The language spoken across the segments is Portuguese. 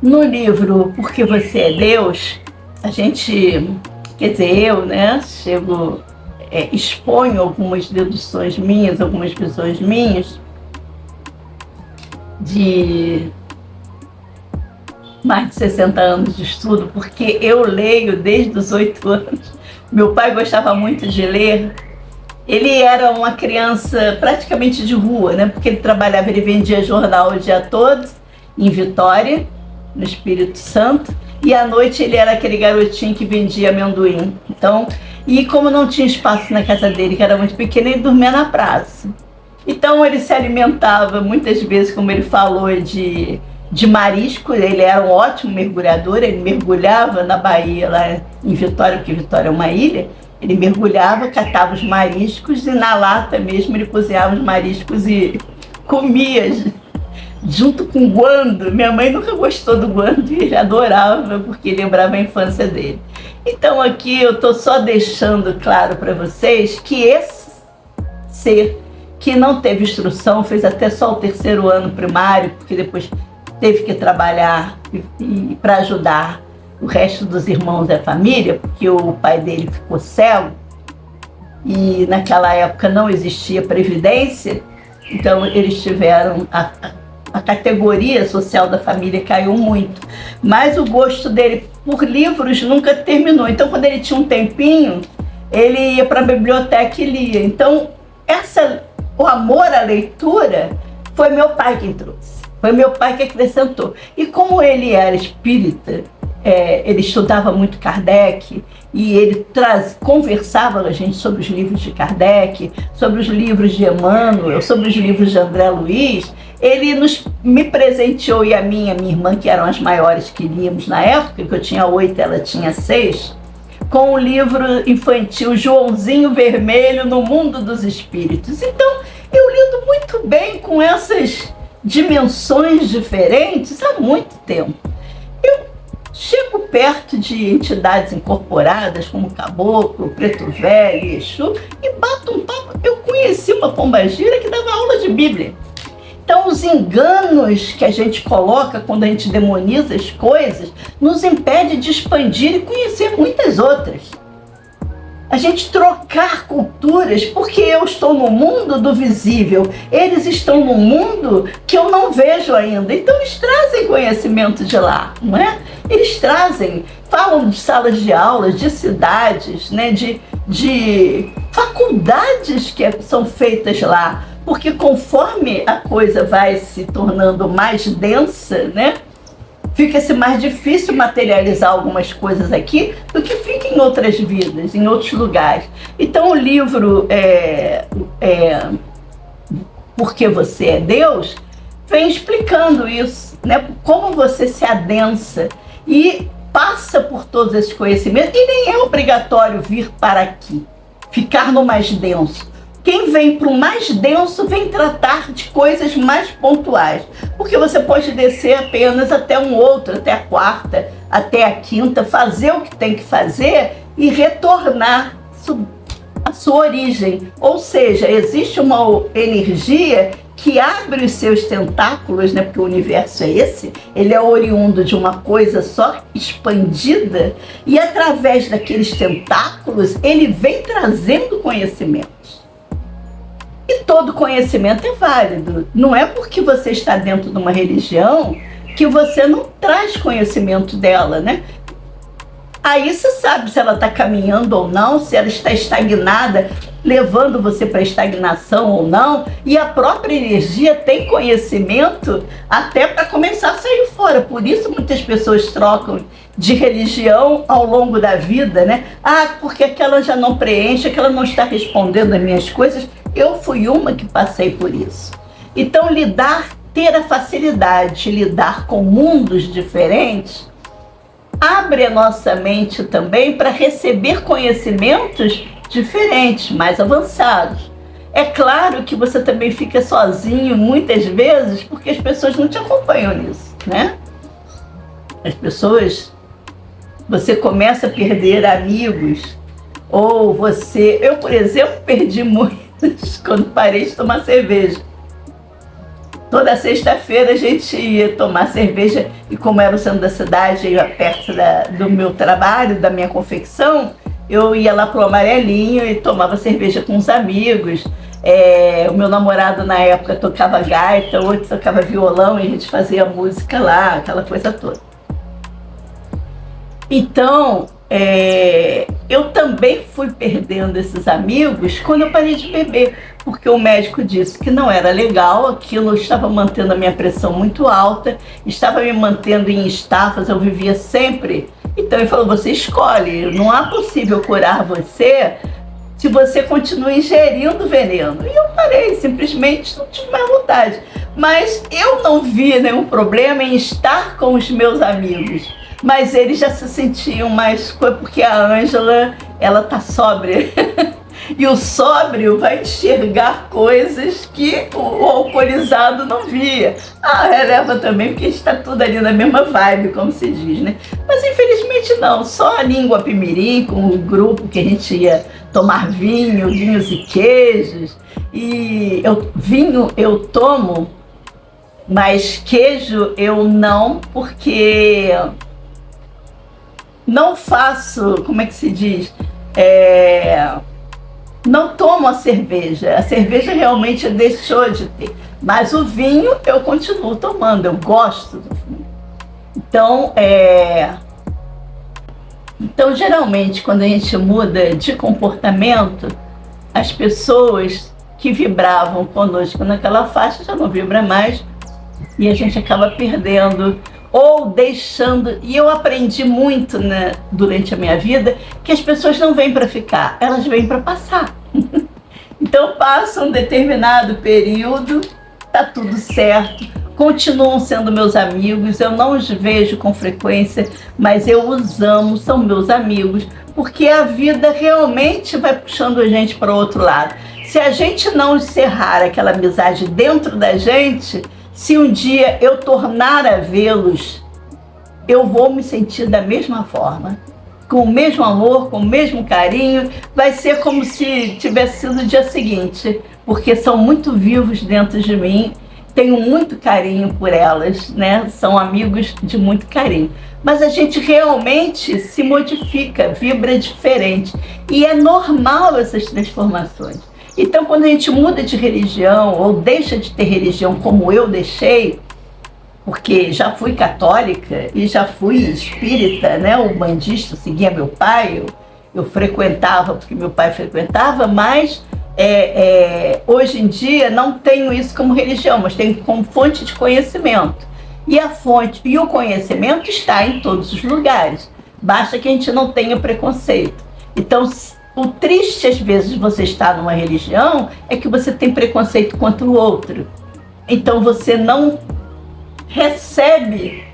No livro Porque Você é Deus, a gente, quer dizer, eu, né, exponho algumas deduções minhas, algumas visões minhas de mais de 60 anos de estudo, porque eu leio desde os 8 anos. Meu pai gostava muito de ler. Ele era uma criança praticamente de rua, né? Porque ele vendia jornal o dia todo em Vitória, no Espírito Santo, e à noite ele era aquele garotinho que vendia amendoim. Então, e como não tinha espaço na casa dele, que era muito pequeno, ele dormia na praça. Então ele se alimentava muitas vezes, como ele falou, de marisco. Ele era um ótimo mergulhador, ele mergulhava na Bahia, lá em Vitória, porque Vitória é uma ilha. Ele mergulhava, catava os mariscos e na lata mesmo ele cozinhava os mariscos e comia junto com guando. Minha mãe nunca gostou do guando e ele adorava, porque lembrava a infância dele. Então aqui eu estou só deixando claro para vocês que esse ser que não teve instrução, fez até só o 3º ano primário, porque depois teve que trabalhar para ajudar o resto dos irmãos da família, porque o pai dele ficou cego e naquela época não existia previdência, então eles tiveram a categoria social da família caiu muito, mas o gosto dele por livros nunca terminou. Então quando ele tinha um tempinho, ele ia para a biblioteca e lia. Então o amor à leitura foi meu pai quem trouxe, foi meu pai que acrescentou. E como ele era espírita, ele estudava muito Kardec e ele conversava com a gente sobre os livros de Kardec, sobre os livros de Emmanuel, sobre os livros de André Luiz. Ele me presenteou, e a minha irmã, que eram as maiores que líamos na época, que eu tinha 8, ela tinha 6, com o livro infantil Joãozinho Vermelho no Mundo dos Espíritos. Então, eu lido muito bem com essas dimensões diferentes há muito tempo. Eu chego perto de entidades incorporadas, como Caboclo, Preto Velho, Exu, e bato um papo. Eu conheci uma pombagira que dava aula de Bíblia. Então, os enganos que a gente coloca quando a gente demoniza as coisas nos impede de expandir e conhecer muitas outras. A gente trocar culturas, porque eu estou no mundo do visível, eles estão no mundo que eu não vejo ainda. Então, eles trazem conhecimento de lá, não é? Eles falam de salas de aulas, de cidades, né? de faculdades que são feitas lá. Porque conforme a coisa vai se tornando mais densa, né, fica-se mais difícil materializar algumas coisas aqui do que fica em outras vidas, em outros lugares. Então o livro Porque Você é Deus vem explicando isso, né, como você se adensa e passa por todos esses conhecimentos, e nem é obrigatório vir para aqui, ficar no mais denso. Quem vem para o mais denso vem tratar de coisas mais pontuais, porque você pode descer apenas até um outro, até a 4ª, até a 5ª, fazer o que tem que fazer e retornar à sua origem. Ou seja, existe uma energia que abre os seus tentáculos, né? Porque o universo é esse, ele é oriundo de uma coisa só expandida, e através daqueles tentáculos ele vem trazendo conhecimentos. E todo conhecimento é válido. Não é porque você está dentro de uma religião que você não traz conhecimento dela, né? Aí você sabe se ela está caminhando ou não, se ela está estagnada, levando você para a estagnação ou não. E a própria energia tem conhecimento até para começar a sair fora. Por isso muitas pessoas trocam de religião ao longo da vida, né? Porque aquela já não preenche, aquela não está respondendo às minhas coisas. Eu fui uma que passei por isso. Então ter a facilidade de lidar com mundos diferentes abre a nossa mente também para receber conhecimentos diferentes, mais avançados. É claro que você também fica sozinho muitas vezes, porque as pessoas não te acompanham nisso, né? As pessoas, você começa a perder amigos, ou eu, por exemplo, perdi muitos quando parei de tomar cerveja. Toda sexta-feira a gente ia tomar cerveja, e como era o centro da cidade, perto do meu trabalho, da minha confecção, eu ia lá pro Amarelinho e tomava cerveja com os amigos. O meu namorado na época tocava gaita, outro tocava violão, e a gente fazia música lá, aquela coisa toda. Então, eu também fui perdendo esses amigos quando eu parei de beber, porque o médico disse que não era legal, aquilo estava mantendo a minha pressão muito alta, estava me mantendo em estafas, eu vivia sempre. Então ele falou, você escolhe, não há possível curar você se você continua ingerindo veneno. E eu parei, simplesmente não tive mais vontade. Mas eu não vi nenhum problema em estar com os meus amigos. Mas eles já se sentiam mais, porque a Ângela, ela tá sóbria. E o sóbrio vai enxergar coisas que o alcoolizado não via. Releva também, porque está tudo ali na mesma vibe, como se diz, né? Mas infelizmente não, só a língua pimirim, com o grupo que a gente ia tomar vinhos e queijos. E vinho eu tomo, mas queijo eu não, porque não faço, como é que se diz? Não tomo a cerveja realmente deixou de ter, mas o vinho eu continuo tomando, eu gosto do vinho. Então geralmente quando a gente muda de comportamento, as pessoas que vibravam conosco naquela faixa já não vibram mais, e a gente acaba perdendo ou deixando. E eu aprendi muito, né, durante a minha vida, que as pessoas não vêm para ficar, elas vêm para passar. Então passa um determinado período, tá tudo certo, continuam sendo meus amigos, eu não os vejo com frequência, mas eu os amo, são meus amigos, porque a vida realmente vai puxando a gente para o outro lado. Se a gente não encerrar aquela amizade dentro da gente, se um dia eu tornar a vê-los, eu vou me sentir da mesma forma, com o mesmo amor, com o mesmo carinho. Vai ser como se tivesse sido o dia seguinte, porque são muito vivos dentro de mim, tenho muito carinho por elas, né? São amigos de muito carinho. Mas a gente realmente se modifica, vibra diferente, e é normal essas transformações. Então, quando a gente muda de religião ou deixa de ter religião, como eu deixei, porque já fui católica e já fui espírita, né, umbandista, seguia meu pai, eu frequentava porque meu pai frequentava, mas hoje em dia não tenho isso como religião, mas tenho como fonte de conhecimento. E a fonte e o conhecimento está em todos os lugares, basta que a gente não tenha preconceito. Então, o triste, às vezes, de você estar numa religião é que você tem preconceito contra o outro. Então, você não recebe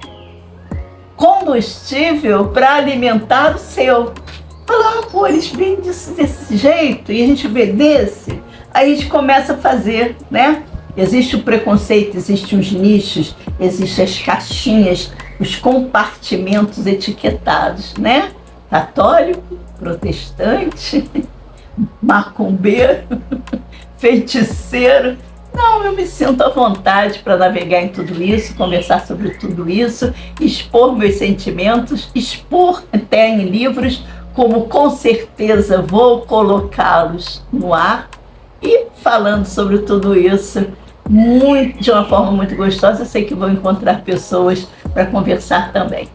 combustível para alimentar o seu. Fala, pô, eles vêm desse jeito e a gente vê desse. Aí a gente começa a fazer, né? Existe o preconceito, existem os nichos, existem as caixinhas, os compartimentos etiquetados, né? Católico, protestante, macumbeiro, feiticeiro. Não, eu me sinto à vontade para navegar em tudo isso, conversar sobre tudo isso, expor meus sentimentos, expor até em livros, como com certeza vou colocá-los no ar, e falando sobre tudo isso de uma forma muito gostosa. Eu sei que vou encontrar pessoas para conversar também.